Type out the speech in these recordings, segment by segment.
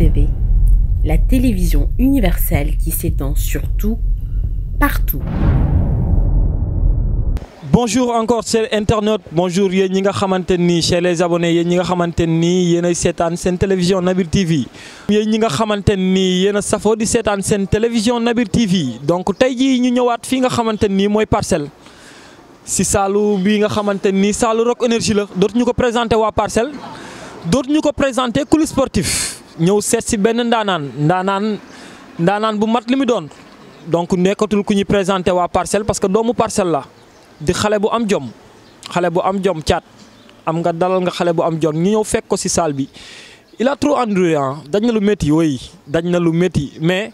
TV, la télévision universelle qui s'étend sur tout, partout. Bonjour encore chers internautes, bonjour yéen ñi nga xamante ni chers les abonnés yéen ñi nga xamante ni yéen a seetaan seen télévision Nabil TV. yéen ñi nga xamante ni yéen a safoo di seetaan seen télévision Nabil TV donc tey jii ñu ñëwaat fii nga xamante ni mooy Parcelles si saalu bii nga xamante ni saalu Rock Énergie la dootuñu ko présenté waa Parcelles dootuñu ko présenté coulisses sportif ñëw seet si benn ndaanaan bu mat li mu doon donc nekkatul ku ñuy présenté waa Parcelles parce que doomu Parcelles la. di xale bu am jom caat am nga dalal nga xale bu am jom ñu ñëw fekk ko ci salle bi il a trop enduré dañ na lu métti yooyu dañ na lu métti mais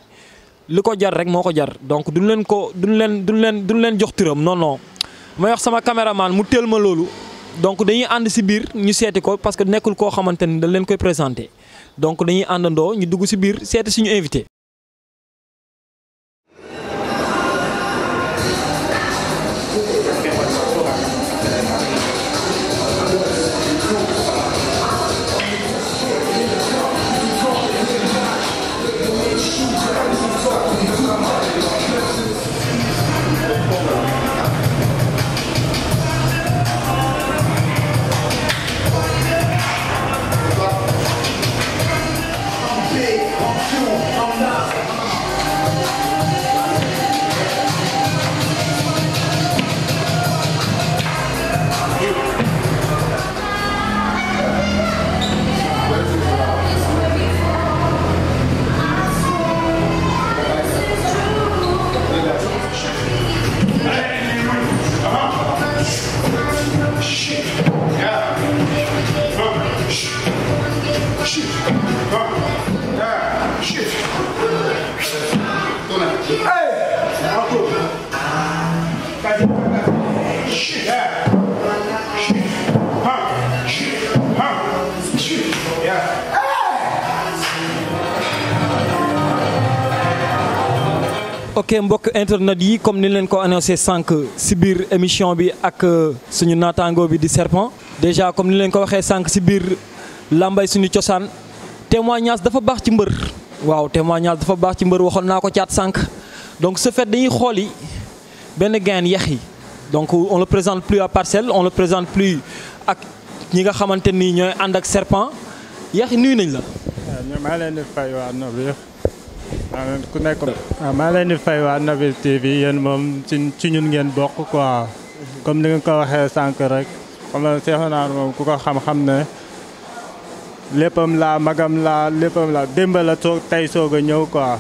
li ko jar rek moo ko jar donc duñ leen jox turam non may wax sama caméraman mu teel ma loolu donc dañuy ànd ci biir ñu seeti ko parce que nekkul koo xamante ni dañ leen koy présenté donc dañuy àndandoo ñu dugg ci biir seeti suñu invité. ok mbokk internet yi comme ni leen ko annoncé sànq si biir émission bi ak suñu naataango bi di Serpent déjà comme ni leen ko waxee sànq si biir lambay suñu cosaan témoignage dafa baax ci mbër waaw témoignage dafa baax ci mbër waxoon naa ko caat sànq donc ce fait dañuy xooli benn gain Yaxi donc on le présente plus à Parcelles on le présente plus ak ñi nga xamante ni ñooy ànd ak Serpent Yaxi nuyu nañ la. waaw maa leen di fay waa Nabil ku nekk waaw maa leen di fay waa Nabil TV yéen moom ci ñun ngeen bokk quoi comme ni nga ko waxee sànq rek xam nga Cheikhouna moom ku ko xam-xam ne léppam laa magam laa léppam laa démb la tey soog a ñëw quoi.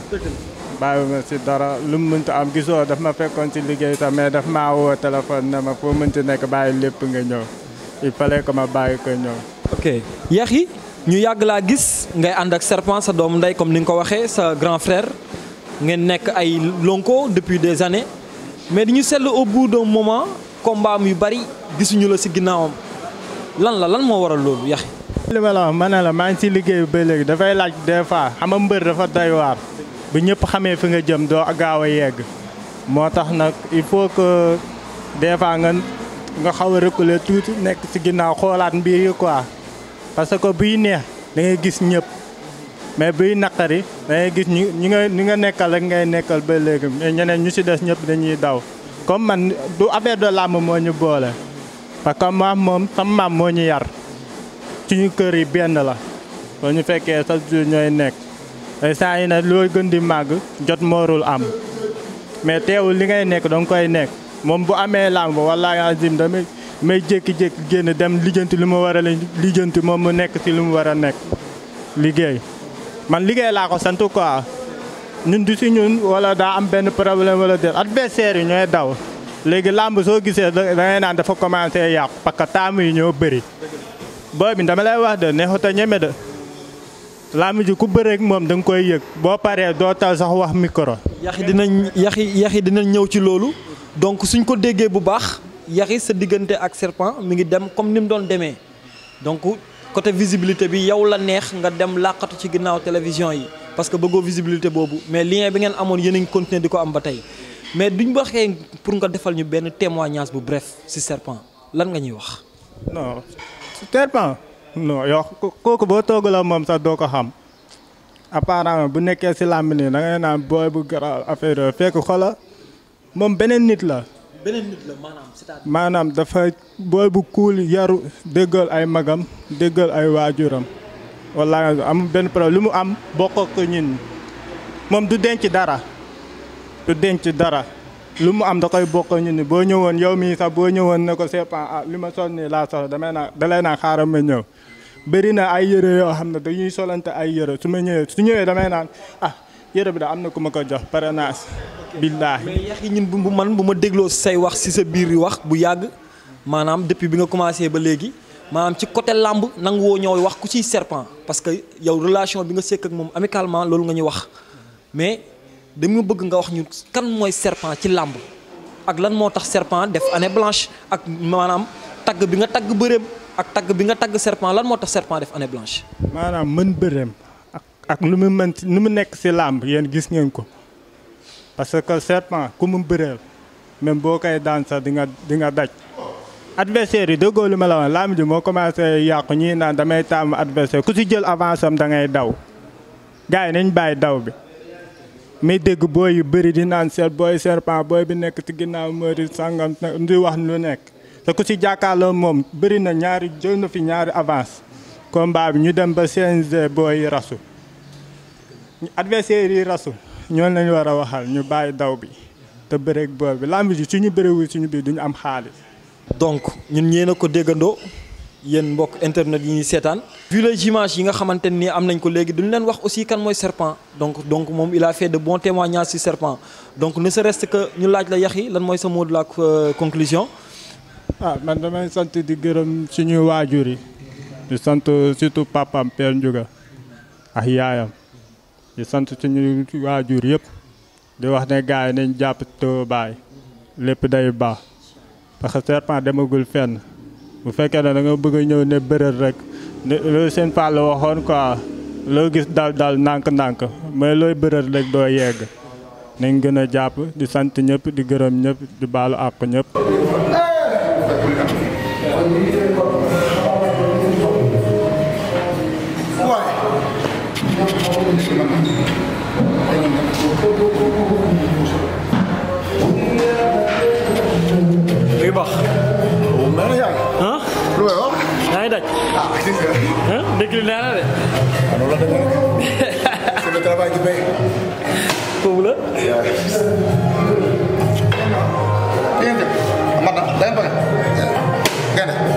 bàyyi ma si dara lu mu mënta am gisoo daf ma fekkoon ci liggéey sax mais daf maa woo téléphone ne ma foo mënti nekk bàyyi lépp nga ñëw il fallait que ma bàyyi ko ñëw. ok Yaxi ñu yàgg laa gis ngay ànd ak Serpent sa doomu ndey comme ni nga ko waxee sa grand frère ngeen nekk ay lonko depuis des années mais dañu seetlu au bout d'un moment combat yu bari gisuñu la si ginnaawam lan moo waral loolu Yaxi. li ma la wax ma ne la maa ngi ci liggéey ba léegi dafay laaj des fois xam nga mbër dafa doy waar bu ñëpp xamee fi nga jëm doo gaaw a yegg moo tax nag il faut que des fois nga xaw a reculer tuuti nekk ci ginnaaw xoolaat mbir yi quoi. parce que buy neex da ngay gis ñëpp mais buy naqari da ngay gis ñi nga nekkal rek ngay nekkal ba léegi mais ñeneen ñu ci des ñëpp dañuy daw comme man du affaire de làmb moo ñu boole parce que moom sama maam moo ñu yar suñu kër yi benn la soo ñu fekkee chaque jour ñooy nekk ay saa yi nag looy gën di màgg jot moorul am mais teewul li ngay nekk danga koy nekk moom bu amee làmb wallaahi azim damay may jékki-jékki génn dem lijjanti lu ma war a lijjanti moom mu nekk ci lu mu war a nekk liggéey man liggéey laa ko sant quoi ñun du ci ñun wala daa am benn problème wala déet adversaire yi ñooy daw léegi làmb soo gisee da ngay naan dafa commencé yàqu parce que taamu yi ñoo bëri booy bi dama lay wax de neexut a ñeme de làmb ji ku bëreek moom da nga koy yëg boo paree doo tal sax wax micro. Yaxi dinañ ñëw ci loolu donc suñ ko déggee bu baax. Yaxi sa diggante ak Serpent mi ngi dem comme ni mu doon demee donc côté visibilité bi yow la neex nga dem làqatu ci ginnaaw télévision yi parce que bëggoo visibilité boobu mais lien bi ngeen amoon yéen a ngi continuer di ko am ba tey mais duñ waxee pour nga defal ñu benn témoignage bu bref ci Serpent lan nga ñuy wax. non Serpent non yow kooku boo toogaloo moom sax doo ko xam apparemment bu nekkee si làmb nii da ngay naan booy bu garaaw affaire fekk xola moom beneen nit la. beneen nit la maanaam c'est-à-dire. maanaam dafa booy bu kuul yaru déggal ay magam déggal ay waajuram wala am benn problème lu mu am bokk ko ñun moom du denc dara lu mu am da koy bokk ñun boo ñëwoon yow mii sax boo ñëwoon ne ko c'est pas li ma sol nii laa soxla dalay naa xaaral ma ñëw bëri na ay yëre yoo xam ne dañuy solante ay yëre su ñëwee damay naan yëre bi da am na ku ma ko jox parrainage. billaahi mais yax yi ñun bu ma dégloo say wax si sa biir wax bu yàgg maanaam depuis bi nga commencé ba léegi maanaam ci côté làmb nangu woo ñëw wax ku ciy serpent parce que yow relation bi nga sekk ak moom amicalement loolu nga ñu wax mais dama bëgg nga wax ñu kan mooy serpent ci làmb ak lan moo tax serpent def année blanche ak maanaam tagg bi nga tagg bëreem ak tagg bi nga tagg serpent lan moo tax serpent def année blanche. maanaam mën bëreem ak lu mu mën lu mu nekk si làmb yéen gis ngeen ko parce que serpent ku mu bëreel même boo koy daan sax di nga daj. adversaire yi déggoo li ma la wax làmb ji moo commencé yàqu ñii naan damay taamu adversaire ku si jël avance am da ngay daw gars yi nañ bàyyi daw bi. may dégg booy yu bëri di naan booy serpent booy bi nekk ci ginnaaw mëri sàngam di wax lu nekk te ku si jàkkaarloo moom bëri na jël na fi ñaari avance combat bi ñu dem ba CNG booy yi rasu adversaire yi rasu ñoon lañu war a waxal ñu bàyyi daw bi te bëreeg booy bi lamb ji suñu bëriwul suñu biir duñu am xaalis. donc ñun ñeen a ko déggandoo yéen mbokk internet yi ñuy seetaan. vu les images yi nga xamante ni am nañ ko léegi duñu leen wax aussi kan mooy serpent donc moom il a fait de bons témoignages ci serpent donc ne serait-ce que ñu laaj la yax yi lan mooy sa mot de la conclusion. man damay sant di gërëm suñuy waajur yi di sant surtout papam Père Ndiouga ak yaayam di sant suñuy waajur yëpp di wax ne gars yi nañ jàpp te baay lépp day baax parce que serpent demagul fenn bu fekkee ne da nga bëgg a ñëw ne bërër rek loolu seen Fall waxoon quoi loo gis dal ndànk-ndànk mais looy bërër rek doo yegg nañ gën a jàpp di sant ñëpp di gërëm ñëpp di baalu àq ñëpp. luy baax. ah. lu may wax. yaa ngi daj. gis nga. dégg lu nee na de. loolu la demee c'est le travail qui paye. foofu la.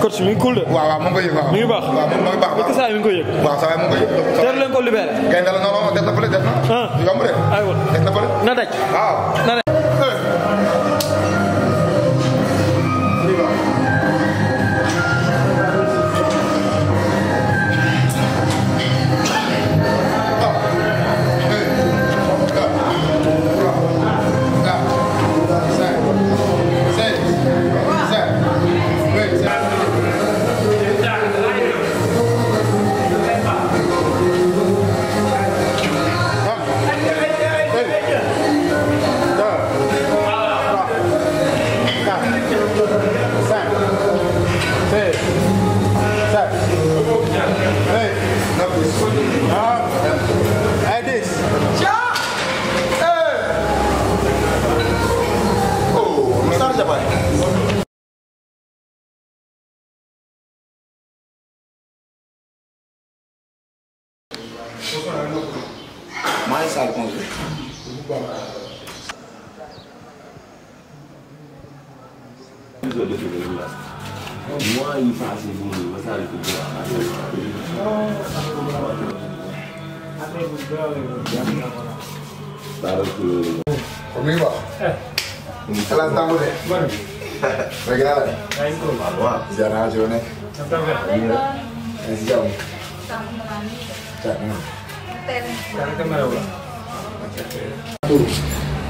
coach mi ngi cool de. waaw mu ngi koy yëg waaw. mi ngi baax waaw mu ngi baax waaw. saa mi ngi koy yëg. waaw saa mi ngi koy yëg. teel leen ko libéré. gaynde la non def na fële def na. yomb de. aywa def na fële. na daj. waaw. na daj.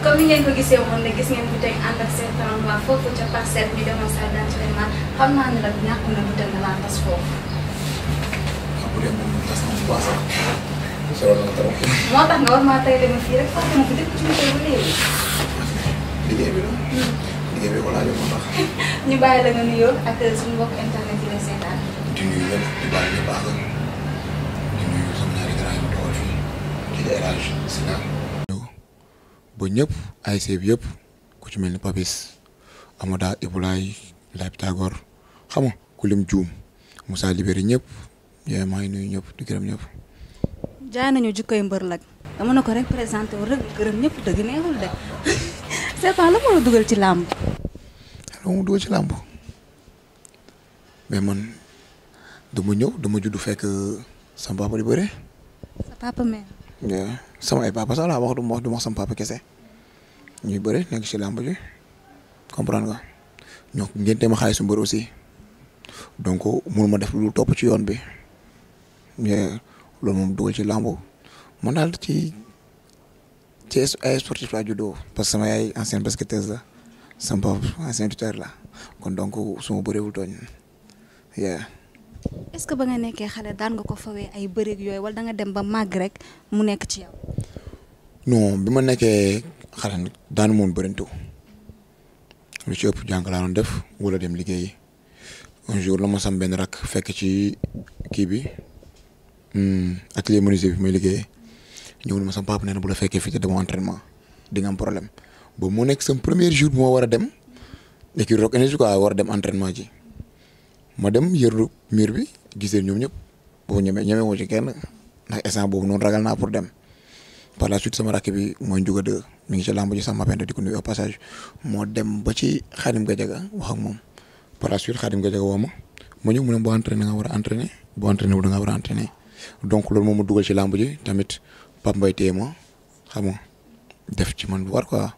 comme ni ngeen ko gisee woon ne gis ngeen fi tey ànd ak seen waa foofu ca Parcelles ñu demoon salle d'entraînement xam naa ne nag ñàkk na bu dem laa tas foofu. moo tax nga war maa tey dama fii rek fàtte ma ko dëkk ci mutuelle ba léegi. liggéey bi la. liggéey bi wala moo tax. ñu bàyyi la nga nuyoo ak suñu mbokk internet yi la seetaan. di nuyu ñëpp di bàyyi ñëpp àgg di nuyu sama ñaari grand yi toogal fii di El Hadj Sina. ba ñëpp ASC bi yëpp ku ci mel ni Papis Amada Ibulaay Laay Pythagore xam nga ku lim Juum Moussa Libéry ñëpp maa ngi nuyu ñëpp di gërëm ñëpp. jaay nañu jikkoy mbër lag dama na ko rek présenté wu rek gërëm ñëpp dëgg neexul de Serpent la moo la dugal ci làmb. mais man dama juddu fekk sama papa di bëre. sa papa mère. sama ay papa sax laa wax du ma wax sama papa kese ñuy bëre nekk ci làmb ji comprendre nga ñoo ngeen ma xaalis su mbër aussi donc mënu ma def lu topp ci yoon bi mais loolu moom dugal ci làmb man daal ci ay sportif laa juddoo parce que sama yaay ancienne basketteuse la sama papa ancien tuteur la kon donc su ma bëreewul tooñ est-ce que ba nga nekkee xale daan nga ko fawee ay bëreeg yooyu wala da nga dem ba màgg rek mu nekk ci yow. non bi ma nekkee xale nag daanu moon bërintu lu ci ëpp jàng laa doon def wala dem liggéeyi un jour la ma sam benn rak fekk ci kii bi atelier menuisier bi may liggéeyee ñëw na ma sama papa nee na bu la fekkee fii te dama entraînement di nga am problème boobu moo nekk sama premier jour bu ma war a dem écurie Rock Énergie quoi war a dem entraînement ji ma dem yëru mur bi gisee ñoom ñëpp boobu ñeme woo ci kenn ndax instant boobu noonu ragal naa pour dem par la suite sama rakk bi mooy Ndiouga 2 mi ngi ci làmb ji sama pente di ko nuyu au passage moo dem ba ci Khadim Gadiaga wax ak moom par la suite Khadim Gadiaga woo ma ñëw mu ne boo entraîné nga war a entraîné boo entraîné wu da nga war a entraîné donc loolu moom ma dugal ci làmb ji tamit Pape Mbaye téye ma xam nga def ci man bu war quoi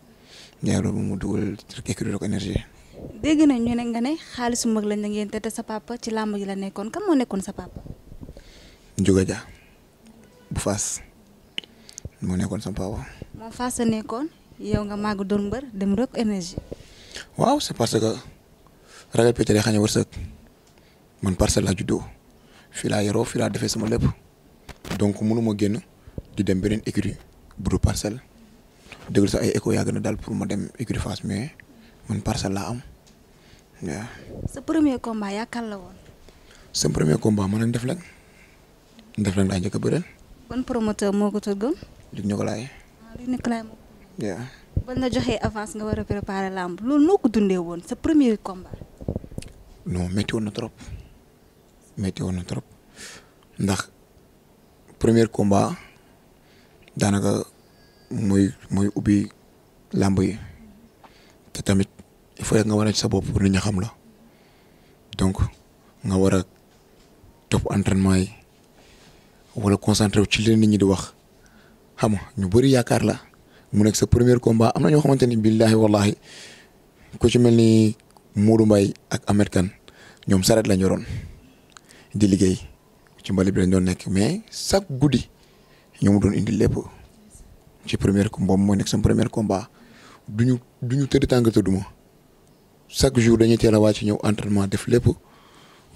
ñaar loolu moom ma dugal écurie Rock Énergie. dégg nañ ñu ne nga ne xaalisu mag lañ la ngeen te sa papa ci làmb ji la nekkoon kan moo nekkoon sa papa. Ndiouga Dia bu Fass moo nekkoon sama papa. moom Fass a nekkoon yow nga màgg doon mbër dem Rock Énergie. waaw c'est parce que ragal pétale xañ a wërsëg man Parcelles laa juddoo fii laa yaroo fii laa defee sama lépp donc mënuma génn di dem beneen écurie bu dul Parcelles déglu sax ay écho yàgg na daal pour ma dem écurie Fass mais man Parcelles laa am waaw. sa premier combat yaakaar la woon. sa premier combat man ak Ndefleng laa njëkk a bëreel. ban promoteur moo ko tëggoon. Luc Nicolaï. Luc Nicolaï moo. waaw. ban la joxee avance nga war a préparer làmb loolu noo ko dundee woon sa premier combat. non métti woon na trop ndax premier combat daanaka mooy ubbi làmb yi te tamit il faut nga war a ci sa bopp pour nit ñi xam la donc nga war a topp entraînement yi wala concentré wu ci li nit ñi di wax xam nga ñu bëri yaakaar la mu nekk sa premier combat am na ñoo xamante ni billaahi wallahi ku ci mel ni Modou Mbaye ak Ahmed Kane ñoom saret lañ yoroon di liggéey ci mbali bi lañ doon nekk mais chaque guddi ñoo doon indi lépp ci premier combat mooy nekk sama premier combat duñu tëdd tàng tëdduma chaque jour dañuy teel a wàcc ñëw entraînement def lépp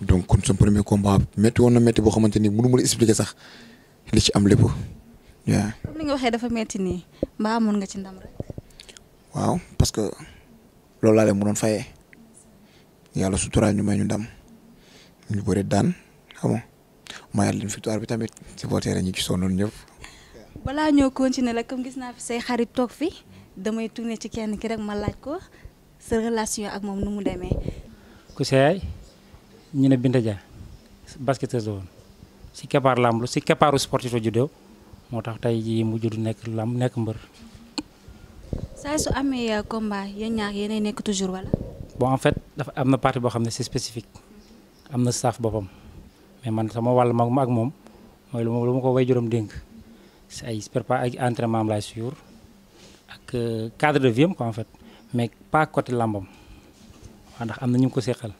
donc kon sama premier combat métti woon na métti boo xamante ni mënu ma la expliquer sax li ci am lépp waaw. comme ni nga waxee dafa métti nii mbaa amoon nga ci ndam rek. waaw parce que loolu laa leen mënoon fayee yàlla suturaal ñu may ñu ndam ñu bëri daan xam nga mayal leen victoire bi tamit supporter ñi ci sonnoon ñëpp. balaa ñoo continuer la comme gis naa fi say xarit toog fi damay tourner ci kenn ki rek ma laaj ko sa relation ak moom nu mu demee. ku seey ñu ne Binta Dia basketteuse la woon si keppaar lamb si keppaaru sportif la juddoo moo tax tey jii mu judd nekk lamb nekk mbër. saa su amee combat yéen ñaar yéenay nekk toujours wala. bon en fait dafa am na partie boo xam ne c'est spécifique am na staff boppam mais man sama wàll mag ak moom mooy lu ma ko way juróom dénk si ay prépa ak entraînement am laay suivre ak cadre de vie am quoi en fait mais pas côté lambam waaw ndax am na ñu ko seqal.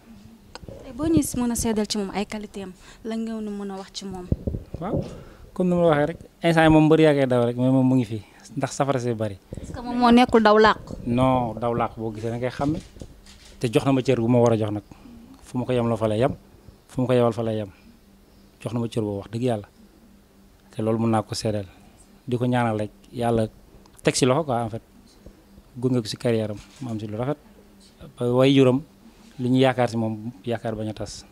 tey boo ñuy mën a seedal ci moom ay qualité am la nga mën a wax ci moom. waaw comme ni ma la waxee rek instant yi moom mbër yaa koy daw rek mais moom mu ngi fi ndax safara si bari. est-ce que moom moo nekkul daw làq. non daw làq boo gisee da ngay xam ne te jox na ma cër bu ma war a jox nag fu ma ko yem la fa lay yem fu ma ko yewal fa lay yem jox na ma cër boobu wax dëgg yàlla te loolu mën naa ko seedal di ko ñaanal rek yàlla teg si loxo quoi en fait gunge ko si carrière am mu am si lu rafet ba way juram li ñu yaakaar si moom yaakaar bañ a tas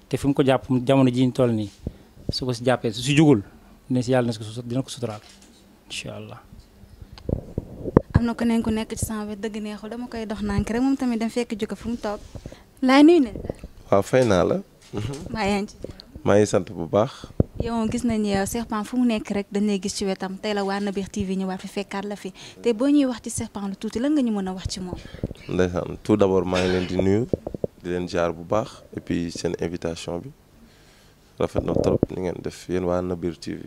te fi mu ko jàpp jamono ji ñu toll nii su ko si jàppee su si jugul dina si yàlla dina ko suturaal incha allah. am na keneen ku nekk ci sama wet dëgg neexul dama koy dox nànk rek moom tamit dem fekk jóge fu mu toog. laay nuyu ne. waaw fay naa la. maa yaa ngi ci. maa ngi sant bu baax. yow gis nañ yow Serpent fu mu nekk rek dañ lay gis ci wetam tey la waa Nabir TV ñëwaat fi fekkaat la fi te boo ñuy wax ci Serpent lu tuuti lan nga ñu mën a wax ci moom. ndeysaan tout d'abord maa ngi leen di nuyu di leen jaar bu baax et puis seen invitation bi rafet na trop ni ngeen def yéen waa Nabir TV.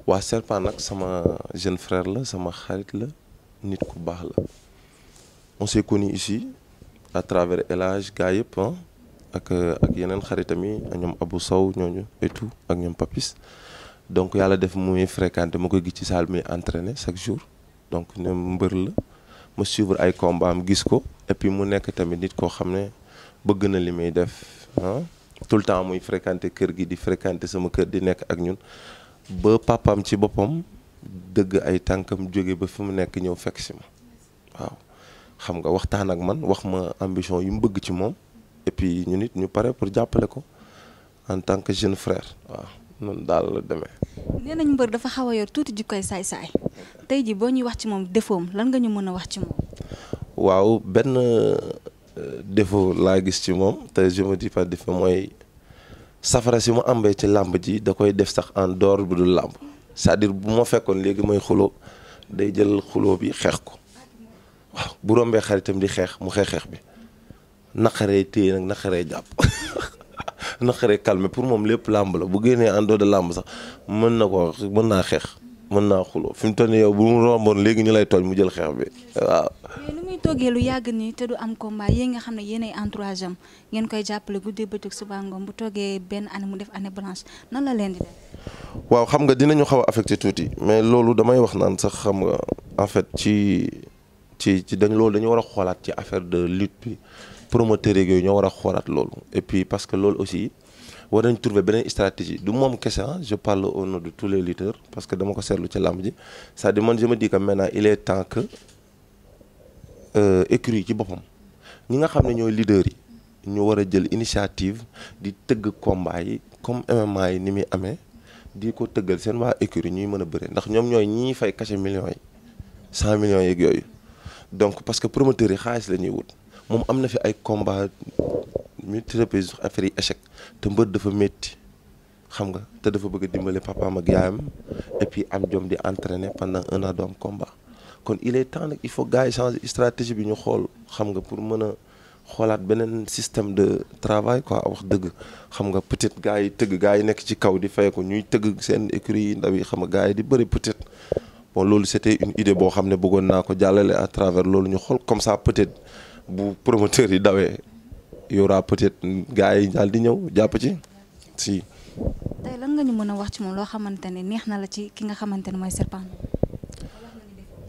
waa Serpent nag sama jeune frère la sama xarit la nit ku baax la on s'est connu ici à travers El Hadj gars yëpp ak yeneen xaritam yi ñoom Abou Sow ñooñu et tout ak ñoom Papis donc yàlla def muy fréquenté ma koy gis ci salle muy entraîné chaque jour donc ne mbër la ma suivre ay combat am gis ko et puis mu nekk tamit nit koo xam ne bëgg na li muy def tout le temps muy fréquenté kër gi di fréquenté sama kër di nekk ak ñun ba papaam ci boppam dëgg ay tànkam jóge ba fi mu nekk ñëw fekk si ma waaw xam nga waxtaan ak man wax ma ambition yu mu bëgg ci moom et puis ñu nit ñu pare pour jàppale ko en tant que jeune frère waaw noonu daal la demee. nee nañ mbër dafa xaw a yor tuuti jikkoy saay-saay tey ji boo ñuy wax ci moom défaut lan nga ñu mën a wax ci moom. waaw benn défaut laa gis ci moom te je me dis pas défaut mooy safara si mu ambee ci làmb ji da koy def sax en dehors bu dul làmb c'est-à-dire bu ma fekkoon léegi may xuloo day jël xuloo bi xeex ko waaw bu rombee xaritam di xeex mu xeex bi naqaree téye nag naqaree jàpp naqaree calmer pour moom lépp làmb la bu génnee en dehors de làmb sax mën naa xeex mën naa xuloo fi mu toll nii yow bu mu romboon léegi ñu lay tooñ mu jël xeex bi waaw. mais nu muy toogee lu yàgg nii te du am combat yéen nga xam ne yéenay entourage am ngeen koy jàppale guddee bëccëg suba ngoon bu toogee benn année mu def année blanche nan la leen di def. waaw xam nga dinañu xaw a affecté tuuti mais loolu damay wax naan sax xam nga en fait ci dañu war a xoolaat ci affaire de lutte bi promoteur yooyu ñoo war a xoolaat loolu et puis parce que loolu aussi war nañ trouver beneen stratégie du moom kese je parle au nom de tous les lutteurs parce que dama ko seetlu ci làmb ji c'est-à-dire man je me dis que maintenant il est temps que écurie yi ci boppam ñi nga xam ne ñooy leaders yi ñu war a jël initiative di tëgg combat yi comme MMA yi ni muy amee di ko tëggal seen waa écurie ñuy mën a bëre ndax ñoom ñooy ñii fay cachet millions yi 100 millions yeeg yooyu donc parce que promoteurs yi xaalis la ñuy wut moom am na fi ay combat multi-reprises affaire yi échec te mbër dafa métti xam nga te dafa bëgg a dimbale papaam ak yaayam et puis am jom di entraîner pendant 1 an du am combat kon il est temps nag il faut gars yi changer stratégie bi ñu xool xam nga pour mën a xoolaat beneen système de travail quoi wax dëgg xam nga peut-être gars yi nekk ci kaw di fay ko ñuy tëgg seen écurie yi ndaw yi xam nga gars yi di bëri peut-être bon loolu c'était une idée boo xam ne bëggoon naa ko jàllale à travers loolu ñu xool comme ça peut-être bu promoteur yi dawee y aura peut-être gars yi daal di ñëw jàpp ci si. tey lan nga ñu mën a wax ci moom loo xamante ne neex na la ci ki nga xamante ne mooy Serpent.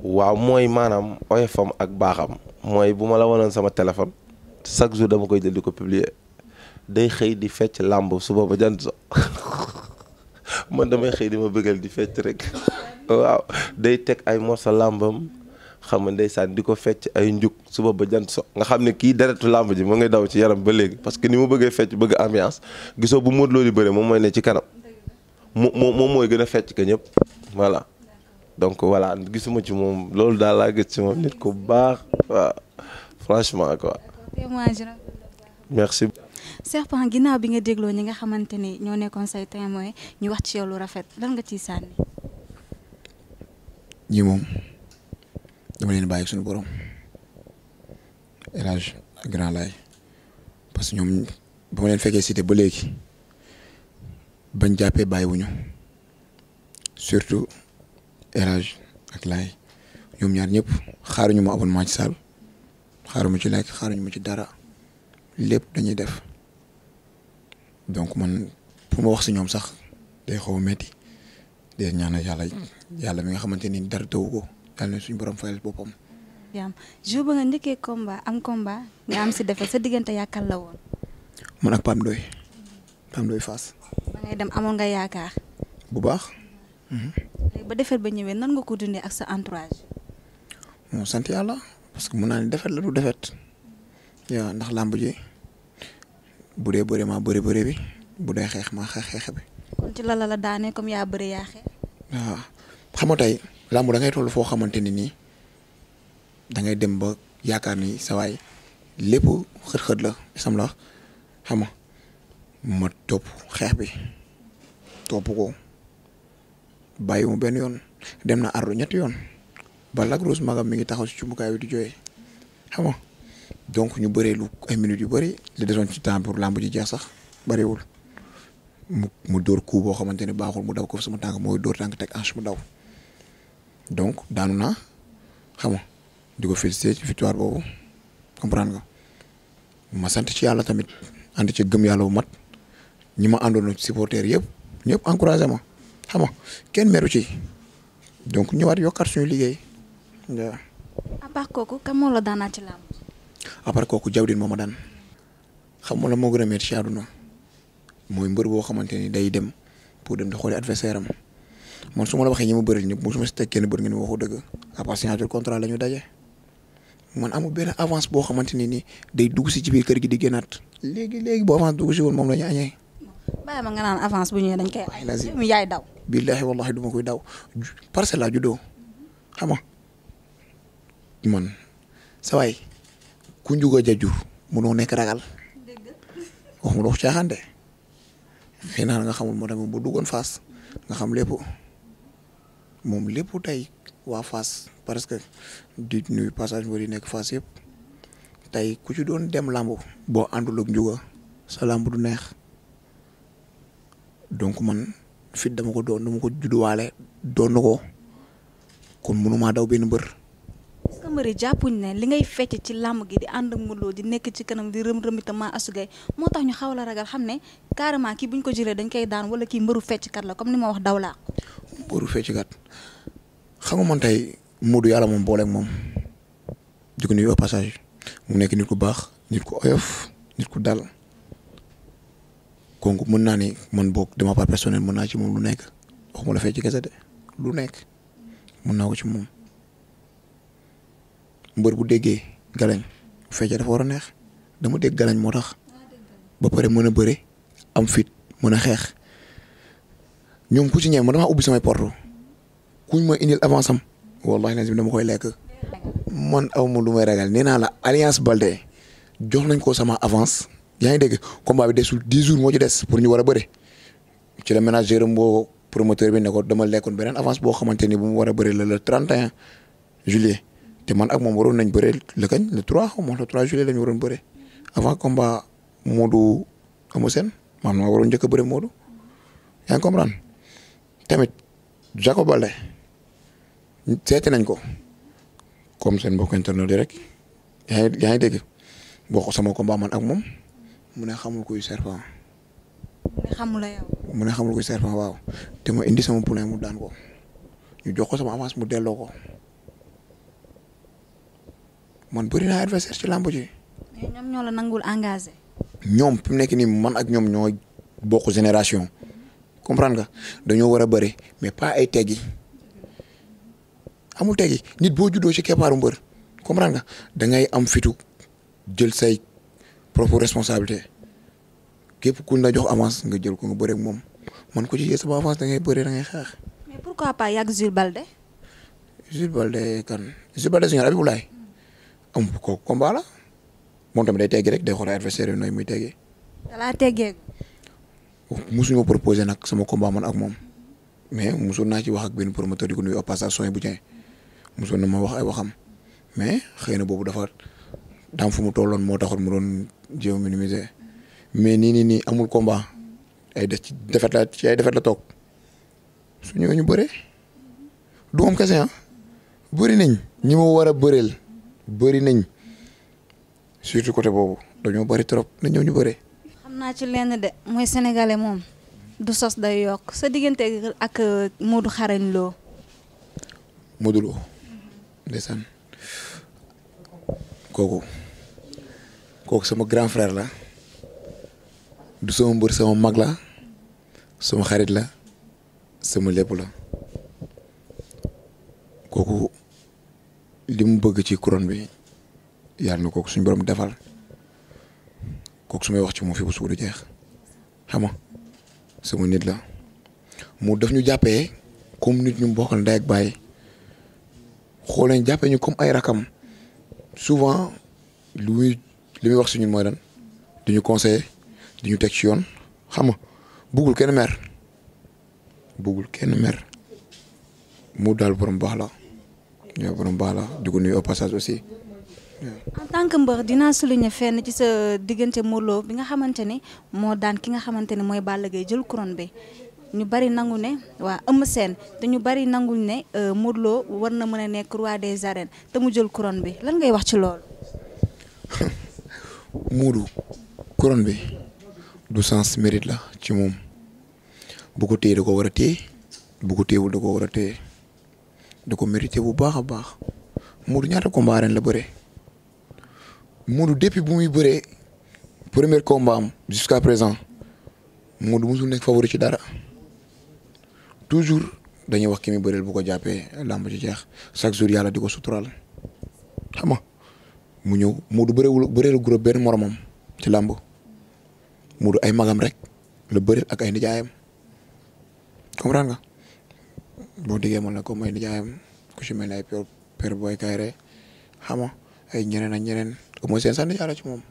waaw mooy maanaam oyofam ak baaxam mooy bu ma la wanoon sama téléphone chaque jour dama koy jël di ko publier day xëy di fecc làmb suba ba jant so man damay xëy di ma bëggal di fecc rek waaw day teg ay morceau làmbam xam nga ndeysaan di ko fecc ay njuk suba ba jant so nga xam ne kii deretu làmb ji mu ngay daw ci yaram ba léegi parce que ni mu bëggee fecc bëgg ambiance gisoo bu Modou Lo di bëre moom mooy ne ci kanam moom mooy gën a fecc que ñëpp voilà donc voilà gisuma ci moom loolu daal laa gis ci moom nit ku baax waaw franchement quoi. merci. Serpent ginnaaw bi nga dégloo ñi nga xamante ni ñoo nekkoon say témoin ñu wax ci yow lu rafet lan nga ciy sànni. ñi moom dama leen bàyyi suñu borom El Hadj ak Grand Laye parce que ñoom ba ma leen fekkee cité ba léegi bañ jàppee bàyyiwuñu surtout El Hadj ak Laye ñoom ñaar ñëpp xaaruñu ma abonnement ci salle xaaruñu ci lekk xaaruñu ma ci dara lépp dañuy def donc man pour ma wax si ñoom sax day xaw a metti day ñaanal yàlla mi nga xamante ni dara tawu ko yàlla na suñu borom fayal boppam. yaa jour ba nga njëkkee combat nga am si defet sa diggante yaakaar la woon. man ak Pam Doy Fass. ba ngay dem amoon nga yaakaar. bu baax. léegi ba defet ba ñëwee nan nga ko dundee ak sa entourage. moo sant yàlla parce que mun naa ne defet la du defet yaa ndax làmb ji bu dee bëre maa bëre bi bu dee xeex maa xeex bi. kon ci la daanee comme yaa bëre yaa xeex. waaw xam nga tey làmb da ngay toll foo xamante ni nii da ngay dem ba yaakaar ni sa waay lépp xët-xët la sam la xam nga ma topp xeex bi topp ko bàyyi mu benn yoon dem na ardu ñetti yoon ba Lac Rose magam mi ngi taxaw si cumbukaay bi di jooyee xam nga donc ñu bëree lu ay minutes yu bëri li desoon ci temps pour làmb ji jeex sax bëriwul mu dóor coup boo xamante ne baaxul mu daw ko sama tànk mooy dóor tànk teg hanche mu daw donc daanu naa xam nga di ko félicité ci victoire boobu comprendre nga ma sant ci yàlla tamit ànd ci gëm yàlla bu mat ñi ma àndoon supporter yëpp ñëpp encouragé ma xam nga kenn meru ci donc ñëwaat yokkaat suñu liggéey waaw. à part kooku kan moo la daanaat ci làmb. à part kooku Jawdin moo ma daan xam nga la moo gën a métti ci àdduna mooy mbër boo xamante ni day dem pour dem di xooli adversaire am man su ma la waxee ñi ma bëri ñëpp mosuma si teg kenn bër ngeen waxu dëgg à part signature contrat la ñu daje man amul benn avance boo xamante ni nii day dugg si ci biir kër gi di génnaat léegi bu avance dugg si woon moom la ñu añee. bàyyi ma nga naan avance bu ñëwee dañ koy ay mu yaay daw. billaahi wallaahi du ma koy daw Parcelles laa juddoo xam nga man sa waay ku njuga jajur mënoo nekk ragal wax ma dox caaxaan de xëy na nga xamul moo tamit bu duggoon Fass nga xam lépp moom lépp tey waa Fass parce que di nuyu passage mbir yi nekk Fass yëpp tey ku ci doon dem lamb boo àndul ak njuga sa lamb du neex donc man fit dama ko judduwaale doon na ko kon mënumaa daw benn mbër. est-ce que mbër yi jàppuñ ne li ngay fecc ci làmb gi di ànd ak Modou Lo di nekk ci kanam di rëm-rëm itam maa asugay moo tax ñu xaw la ragal xam ne carrément kii buñ ko jëlee dañ koy daan wala kii mbëru fecckat la comme ni ma wax daw laa ko. mbëru fecckat xam nga man tey Modou yàlla moom booleeg moom di ko nuyu au passage mu nekk nit ku baax nit ku oyof nit ku dal donc mën naa ni man boog de ma part personnelle mën naa ci moom lu nekk waxuma la fecc kese de lu nekk mën naa ko ci moom. mbër bu déggee galañ fecce dafa war a neex dama dégg galañ moo tax ba pare mën a bëre am fit mën a xeex ñoom ku ci ñëw ma damaa ubbi samay porte kuñ ma indil avance am wallahi lazim dama koy lekk man aw ma lu may ragal nee naa la Alliance Baldé jox nañ ko sama avance yaa ngi dégg combat bi desul 10 jours moo ci des pour ñu war a bëre ci la manager am boo promoteur bi ne ko dama lekkoon beneen avance boo xamante ni bu mu war a bëre le 31 juillet. te man ak moom waroon nañ bëre le kañ le 3 xaw ma le 3 juillet la ñu waroon bëre avant combat Modou Eumeu Sène maanaam ma waroon njëkk a bëre Modou yaa ngi comprendre tamit Jacob Baldé seeti nañ ko comme seen mbokk internet yi rek yaa ngi dégg boo ko sama combat man ak moom mu ne xamul kuy serpent. mu ne xamul kuy serpent waaw te ma indi sama poulain mu daan ko ñu jox ko sama avance mu delloo ko. man bëri naa adversaire ci làmb ji. mais ñoom ñoo la nangul engagé. ñoom fi mu nekk nii man ak ñoom ñoo bokk génération comprendre nga dañoo war a bëri mais pas ay teggi amul teggi nit boo juddoo ci keppaaru mbër comprendre nga da ngay am fitu jël say propre responsabilité képp ku la jox avance nga jël ko nga bëri ak moom man ko ci jël sama avance da ngay bëri da ngay xeex. mais pourquoi pas yàgg Jules Baldé. Jules Baldé kan Jules Baldé si ñaar Abibulaay am ko combat la moom tamit day teggi rek day xool adversaire yi nooy muy teggee. dalaa teggee. musuñu ma proposé nag sama combat man ak moom mais musoon naa ci wax ak benn promoteur di ko nuyu au passage soin bu jën musoon na ma wax ay waxam mais xëy na boobu dafa daam fu mu tolloon moo taxoon mu doon jéem minimiser mais nii amul combat ay des ci defet la toog su ñëwee ñu bëree du moom kese bëri nañ ñi ma war a bëreel. bëri nañ surtout côté boobu dañoo bëri trop na ñëw ñu bëri. xam naa ci lenn de mooy sénégalais moom du sos day yokk sa diggante ak Modou Xarañ Lo. Modou Lo ndeysaan kooku sama grand frère la du sama mbër sama mag la sama xarit la sama lépp la kooku. li mu bëgg ci couronne bi yàlla na kooku suñu borom defal kooku su may wax ci moom fi bu suudu jeex xam nga sama nit la mu daf ñu jàppee comme nit ñu bokkal ndey ak baay xoolee jàppee ñu comme ay rakam souvent li muy wax si ñun mooy lan di ñu conseiller di ñu teg ci yoon xam nga buggul kenn mer mu daal borom baax la yow borom baax la di ko nuyu au passage aussi. en tant que mbër dinaa souligner fenn ci sa diggante Modou Lo bi nga xamante ne moo daan ki nga xamante ne mooy Balla Gaye jël couronne bi ñu bari nangu ne waa Eumeu Sène te ñu bari nanguñ ne Modou Lo war na mën a nekk roi des arènes te mu jël couronne bi lan ngay wax ci loolu. Modou couronne bi du sens mérite la ci moom bu ko téye da ko war a téye bu ko téyewul da ko war a téye da ko mérité bu baax a baax Modou ñaata combat ren la bëre Modou depuis bu muy bëree premier combat am jusqu'à présent Modou musul nekk favori ci dara toujours dañuy wax ki muy bëreel bu ko jàppee làmb ci jeex chaque jour yàlla di ko sutural xam nga mu ñëw Modou bëreelu groupe benn moromam ci làmb Modou ay magam rek la bëreel ak ay nijaayam comprendre nga boo diggee man la comme ay nijaayam ku ci mel ne ay père Boy Kayre xam nga ay ñeneen ak ñeneen mooy seen sax nijaay la ci moom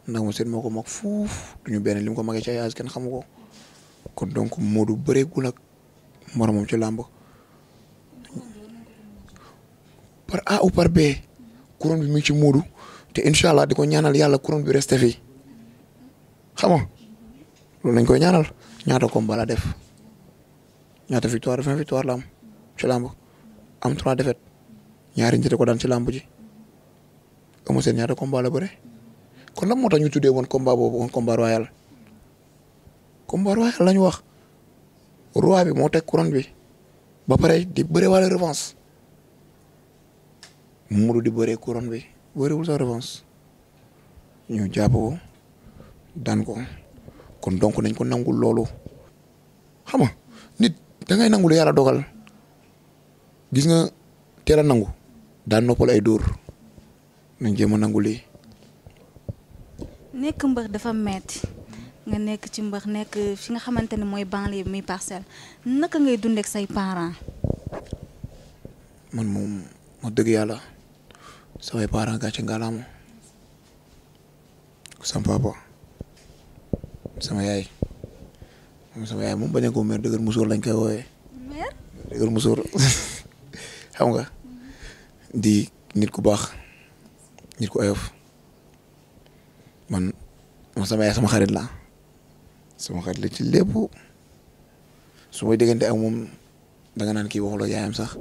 ndax mo seen moo ko mag fuuf duñu benn li mu ko magee ci ay âge kenn xamu ko kon donc Modou bëreegul ak moromam ci làmb par A ou par B couronne bi mu ngi ci Modou te incha allah di ko ñaanal yàlla couronne bi resté fi xam nga loolu lañ koy ñaanal ñaata combat la def ñaata victoire 20 victoire la am ci làmb am 3 défaites ñaari njëte ko daan ci làmb ji Eumeu Sène ñaata combat la bëre kon lan moo tax ñu tuddee woon combat boobu woon combat royal la ñu wax roi bi moo teg couronne bi ba pare di bëre wala revanche Modou di bëree couronne bi bëriwul sa revanche ñu jàpp ko daan ko kon donc nañ ko nangul loolu xam nga nit da ngay nangu lu yàlla dogal gis nga teel a nangu daan noppal ay dóor nañ jéem a nangu lii. nekk mbër dafa metti nga nekk ci mbër nekk fi nga xamante ne mooy banlieue bi muy Parcelles naka ngay dundee ak say parents. man moom wax dëgg yàlla samay parents gàcce ngalaama sama papa sama yaay moom bañ a ko mer dëgër musóor lañ koy woowee. mer dëgër musóor xam nga di nit ku baax nit ku oyof man sama yaay sama xarit la ci lépp su may déggante ak moom danga naan kii waxula yaayam sax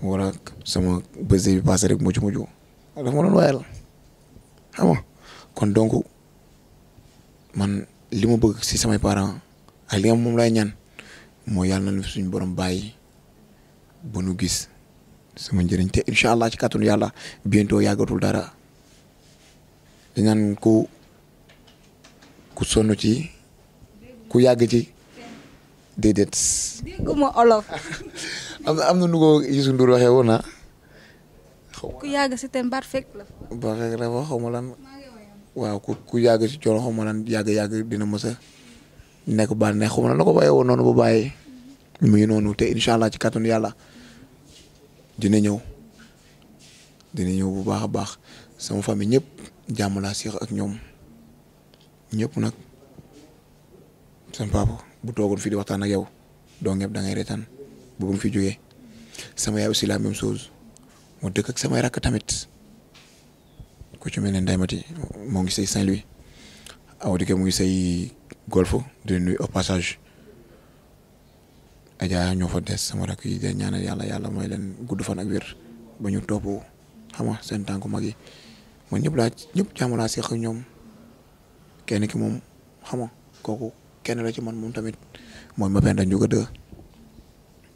wala sama bés bi passé rek mujj dafa ma doon waayal xam nga kon donc man li ma bëgg si samay parents ak li nga moom lay ñaan mooy yàlla na suñu borom bàyyi ba nu gis sama njëriñ te incha allah ci kàttanu yàlla bientôt yàggatul dara di naan ku sonn ci ku yàgg ci déedéet. dégguma olof. am na nu ko Youssou Ndour waxee woon na. ku yàgg si teen baat fekk la. ba fekk la wax xaw ma lan waaw ku yàgg ci coono xaw ma lan yàgg dina mës a nekk baal ne xaw ma lan la ko bàyyee woon noonu ba bàyyi mu ngi noonu te incha allah ci kàttanu yàlla dina ñëw bu baax a baax sama famille ñëpp jàmm laa seex ak ñoom ñëpp nag seen papa bu toogoon fii di waxtaan ak yow doo ñëpp da ngay reetaan bu mu fi jógee sama yaay aussi la même chose moo dëkk ak samay rakk tamit ku ci mel ne Ndeye Mati moo ngi say Saint-Louis aw di mu ngi say Golf di nuyu au passage Adja ñoo fa des sama rakk yi de ñaanal yàlla may leen gudd fan ak wér ba ñu topp xam nga seen tànku mag yi man ñëpp jàmm laa seq ak ñoom kenn ki moom xam nga kooku kenn la ci man moom tamit mooy ma benn Ndiouga 2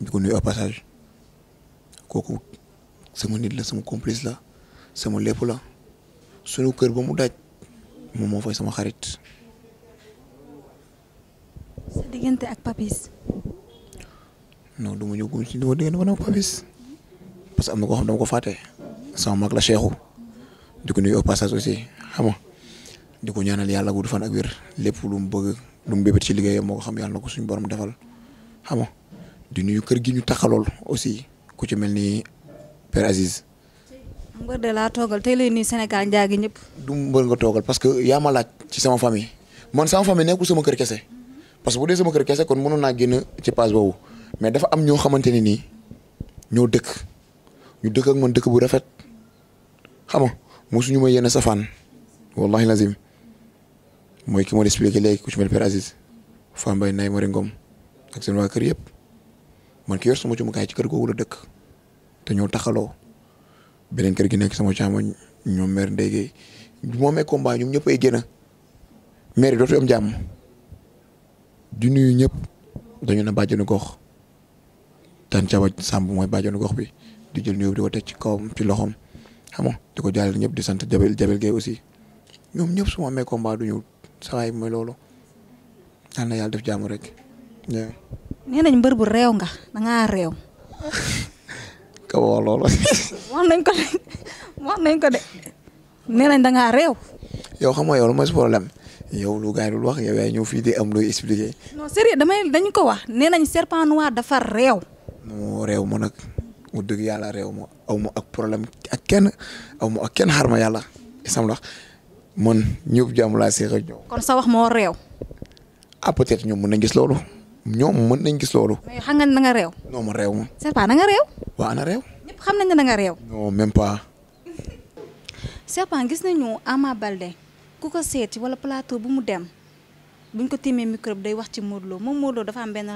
di ko nuyu au passage kooku sama nit la sama complice la sama lépp la sunu kër ba mu daj moom moo fay sama xarit. sa diggante ak Papis. non du ma ñëw ci du ma diggante ba Papis parce que am na koo xam dama ko fàtte sama mag la Cheikhou di ko nuyu au passage aussi xam nga di ko ñaanal yàlla gudd fan ak wér lépp lu mu bëgg lu mu bébét ci liggéeyam moo ko xam yàlla na ko suñu borom defal xam nga di nuyu kër gi ñu taxalool aussi ku ci mel ni Père Aziz. mbër de laa toogal tey lay nuyu Sénégal njaagi ñëpp. du mbër nga toogal parce que yaa ma laaj ci sama famille man sama famille nekkul sama kër kese parce que bu dee sama kër kese kon mënoon naa génn ci page boobu mais dafa am ñoo xamante ne nii ñoo dëkk ñu dëkk ak man dëkk bu rafet xam nga mosuñu ma yenn safaan wallahi lazim mooy ki ma expliqué léegi ku ci mel Père Aziz Fambaye Nay Mari Ngom ak seen waa kër yëpp man ki yor sama cumukaay ci kër googu la dëkk te ñoo taxaloo beneen kër gi nekk sama càmmoñ ñoom mère Ndege bu ma amee combat ñoom ñëpp ay génn mère dootu am jàmm di nuyu ñëpp dañu ne bàjjenu gox tan caba Samb mooy bàjjenu gox bi di jël nuyoo di ko teg ci kawam ci loxoom xam nga di ko jàllale ñëpp di sant Jabel Gueye aussi ñoom ñëpp su ma amee combat du ñu sawaay mooy loolu yal na yàlla def jàmm rek. nee nañ mbër bu réew nga da ngaa réew. ka wax loolu. wax nañ ko de nee nañ da ngaa réew. yow xam nga yow lu mooy problème yow lu gars yi dul wax yow yaay ñëw fii di am looy expliquer. non sérieux dañu ko wax nee nañ serpent noir dafa réew. non réew ma nag mu dëgg yàlla réew ma aw ma ak problème ak kenn aw ma ak kenn xar ma yàlla isam la man ñëpp jàmm laa seex ak ñoom. kon sa wax moo réew. ah peut-être ñoom mën nañ gis loolu ñoom mën nañ gis loolu. mais xam nga ne da nga réew. non ma réew ma. serpent da nga réew. waa ana réew. ñëpp xam nañ ne da nga réew. non même pas. serpent gis nañu Ama Baldé ku ko seeti wala plateau bu mu dem buñ ko tiimee micro bi day wax ci Modou Lo moom Modou Lo dafa am benn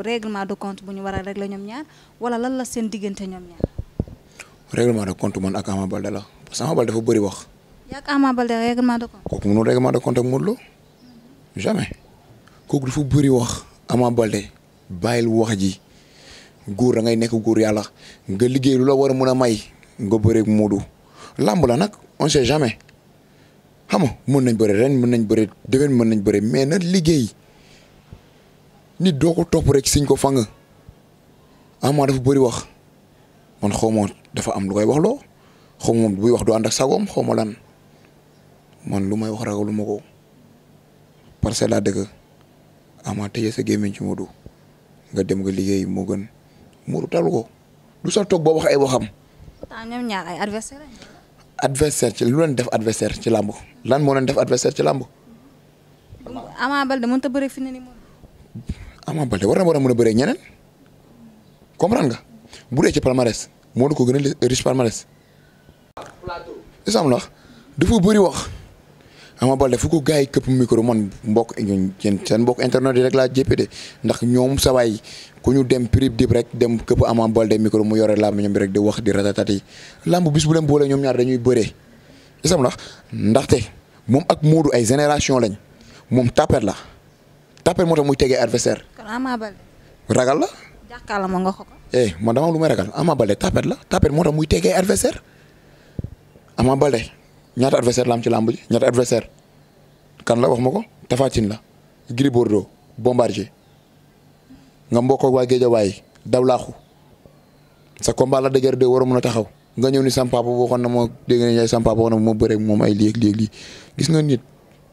règlement de compte bu ñu war a régler ñoom ñaar wala lan la seen diggante ñoom ñaar. règlement de compte man ak Ama Baldé la parce que Ama Baldé dafa bëri wax. yaa ak Ama Baldé règlement de compte. kooku mënul règlement de compte ak Modou Lo jamais kooku dafa bëri wax Ama Baldé bàyyil wax ji góor da ngay nekk góor yàlla nga liggéey lu la war a mën a may nga bëreeg Modou lamb la nag on sait jamais xam nga mën nañ bëre ren mën nañ bëre déwén mën nañ bëre mais nag liggéey nit doo ko topp rek siñ ko fang Ama dafa bëri wax man xaw ma dafa am lu koy wax loo xaw ma buy wax du ànd ak sagoom xaw ma lan man lu may wax ragalu ma ko parce que laa dëgg Ama tëjee sa gémmiñ ci Modou nga dem nga liggéey moo gën Modou talu ko du sax toog boo wax ay waxam. pourtant ñoom ñaar ay adversaire adversaire ci lu leen def adversaire ci làmb lan moo leen def adversaire ci làmb. Ama Baldé mënut a bëre fi ne nii moom. Ama Baldé war a mën a bëree ñeneen comprendre nga bu dee ci palmarès Modou ko gën a riche palmarès. isam la dafa bëri wax Ama Baldé fu ko gars yi këpp micro man seen mbokk internet yi rek laa jéppee de ndax ñoom sawaay ku ñu dem prib dib rek dem këpp Ama Baldé micro mu yore làmb ñoom bi rek di wax di ratatati làmb bis bu leen boole ñoom ñaar dañuy bëree isam la ndaxte moom ak Modou ay génération lañ moom tapet la tapet moo tax muy tegee adversaire. kon Ama Baldé. ragal la. jàkkaarloo ma nga ko. man dama am lu may ragal Ama Baldé tapet la tapet moo tax muy tegee adversaire Ama Baldé ñaata adversaire la am ci làmb ji ñaata adversaire kan la wax ma ko Tapha Tine la Gris Bordeaux Bombardier nga mbokk ak waa Guédiawaye daw laaxu sa combat la dëgër de war a mën a taxaw nga ñëw ni sam papa waxoon na ma dégg nañ sam papa waxoon na ma bëre ak moom ay léeg-léeg gis nga nit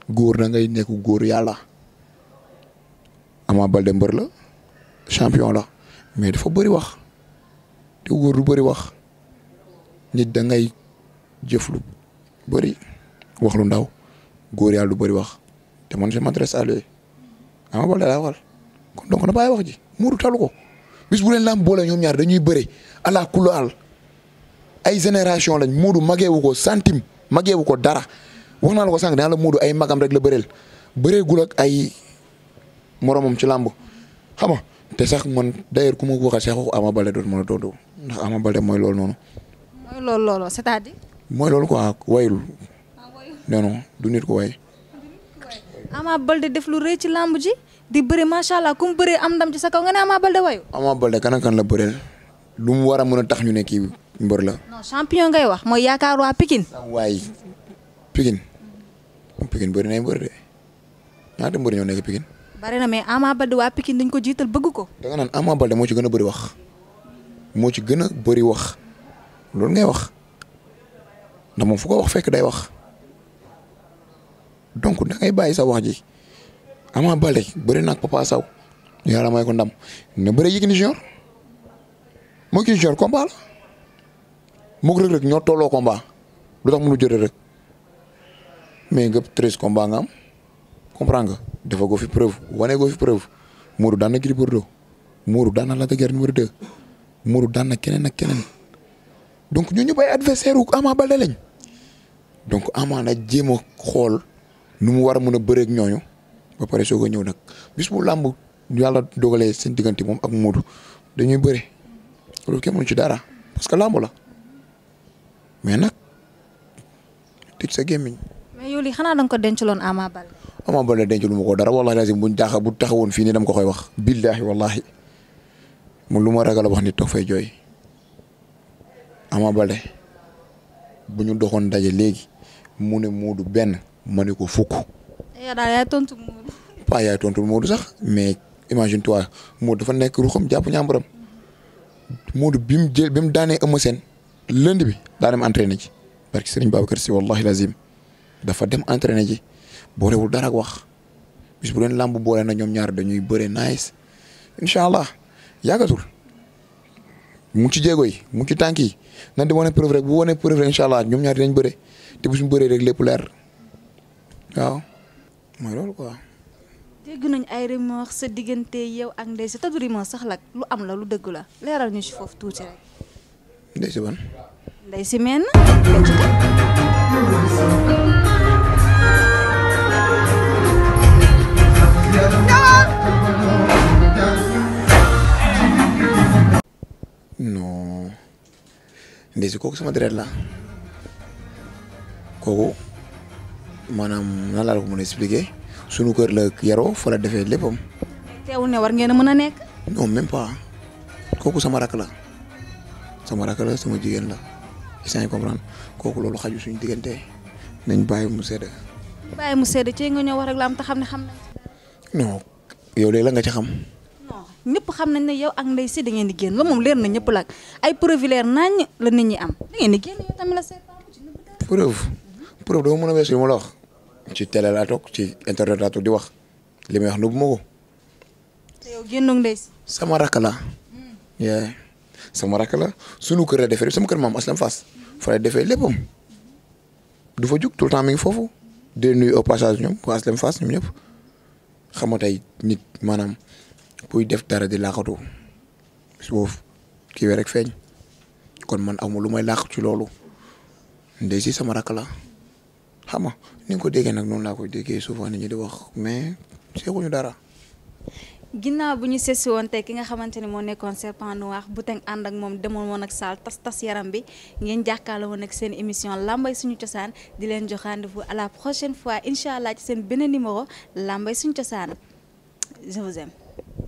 góor da ngay nekk góor yàlla Ama Baldé mbër la champion la mais dafa bëri wax te góor du bëri wax nit da ngay jëf lu bëri wax lu ndaw góor yàlla du bëri wax te man je m'adresse à lui Ama Baldé laa waxal kon donc na bàyyi wax ji Modou talu ko bis bu leen lamb boole ñoom ñaar dañuy bëri ala kullu al ay génération lañ Modou mageewu ko centime mageewu ko dara wax naa la ko sànq dana la Modou ay magam rek la bëreel bëreegul ak ay moromam ci làmb xam nga te sax man d'ailleurs ku ma waxal sax waxu Ama Baldé doon mën a tontu ndax Ama Baldé mooy loolu noonu. mooy loolu c'est-à-dire. mooy loolu quoi wayul. non du nit ko way. Ama Baldé def lu rëy ci làmb ji di bëre macha allah ku mu bëree am ndam ci sa kaw nga ne Ama Baldé wayu. Ama Baldé kan la bëreel lu mu war a mën a tax ñu ne kii mbër la. non champion ngay wax mooy yaakaar waa Pikine. waay Pikine bëri nay mbër de ñaata mbër ñoo nekk Pikine. bari na mais Ama Baldé waa Pikine dañ ko jiital bëgg ko. da nga naan Ama Baldé moo ci gën a bëri wax moo ci gën a bëri wax loolu ngay wax ndax moom fu ko wax fekk day wax donc da ngay bàyyi sa wax ji Ama Baldé bëri na ak Papa Sow yàlla may ko ndam na bëre Yékini Junior moo Yékini Junior combat la moog Reug Reug ñoo tolloo combat lu tax mënu jëre rek mais nga 13 combat nga am comprendre nga dafa go fi preuve wane go fi preuve Modou daan na Gris Bordeaux Modou daan na Lac de Guiers numéro 2 Modou daan na keneen ak keneen donc ñu ñëpp ay adversaire wu Ama Baldé lañ donc Ama na jéem a xool nu mu war a mën a bëreeg ñooñu ba pare soog a ñëw nag bis bu làmb yàlla dogalee seen diggante moom ak Modou dañuy bëre loolu kenn mënu ci dara parce que làmb la mais nag tëj sa gémmiñ. mais yow lii xanaa da nga ko dencaloon Ama Baldé. Ama Baldé denc lu ma ko dara wallahi lazim bu taxawoon fii nii dama ko koy wax. billahi wallahi mu lu ma ragal a wax nit toog fay jooy Ama Baldé bu ñu doxoon daje léegi mu ne Modou benn ma ne ko fukk. yow daal yaay tontu Modou. pas yaay tontu Modou sax mais imagine toi Modou dafa nekk ruxam jàpp ñàmbaram Modou bi mu daanee Eumeu Sène lundi bi daa dem entraîné ji parce que Serigne Babacar Sy wallahi lazim dafa dem entraîné ji boolewul dara ak wax bis bu leen làmb boole na ñoom ñaar dañuy bëre nice incha allah yàggatul mu ci jéego yi mu ci tànk yi nan di wane preuve rek bu wane preuve rek incha allah ñoom ñaar dinañ bëre te bu suñu bëree rek lépp leer waaw mooy loolu quoi. dégg nañ ay rumeur sa diggante yow ak Ndeye Sy te du rumeur sax la lu am la lu dëgg la leeral ñu ci foofu tuuti rek. Ndeye Sy ban. Ndeye Sy meen non Ndeye Sy kooku sama deret la kooku maanaam nan laa la ko mën a expliquer sunu kër la yaroo fa la defee léppam. teewul ne war ngeen a mën a nekk. non même pas kooku sama rakk la sama jigéen la isa ngi comprendre kooku loolu xaju suñu diggante nañ bàyyi mu sedd. bàyyi mu sedd ci nga ñëw wax rek la am te xam ne xam nañ. non yow léegi la nga ci xam. non ñëpp xam nañ ne yow ak Ndeye Sy da ngeen di génn loolu moom leer na ñëpp la ay preuve leer nañ la nit ñi am da ngeen di génn yow tamit la seetaan ci preuve dama mën a weesu li ma la wax ci télé laa toog ci internet laa toog di wax li may wax nëbbu ma ko. te yow génnoog Ndeye Sy. sama rakk la. sama rakk la sunu kër la defee sama kër maam Aslam Fass fa la defee léppam du fa jug tout le temps mi ngi foofu di nuyu au passage ñoom waa Aslam Fass ñoom ñëpp xam nga tey nit maanaam buy def dara di laaxatu su boobu kii rek feeñ kon man aw ma lu may laax ci loolu Ndeye Sy sama rakk la xam nga ni nga ko déggee nag noonu laa koy déggee souvent nit ñi di wax mais seexuñu dara. ginnaaw bu ñu seesi woon tey ki nga xamante ne moo nekkoon Serpent Noir bu teg ànd ak moom demoon woon ak saal tas yaram bi ngeen jàkkaarloo woon ak seen émission Lambay Suñu Cosaan di leen jox rendez-vous à la prochaine fois incha allah ci seen beneen numéro Lambay Suñu Cosaan je vous aime.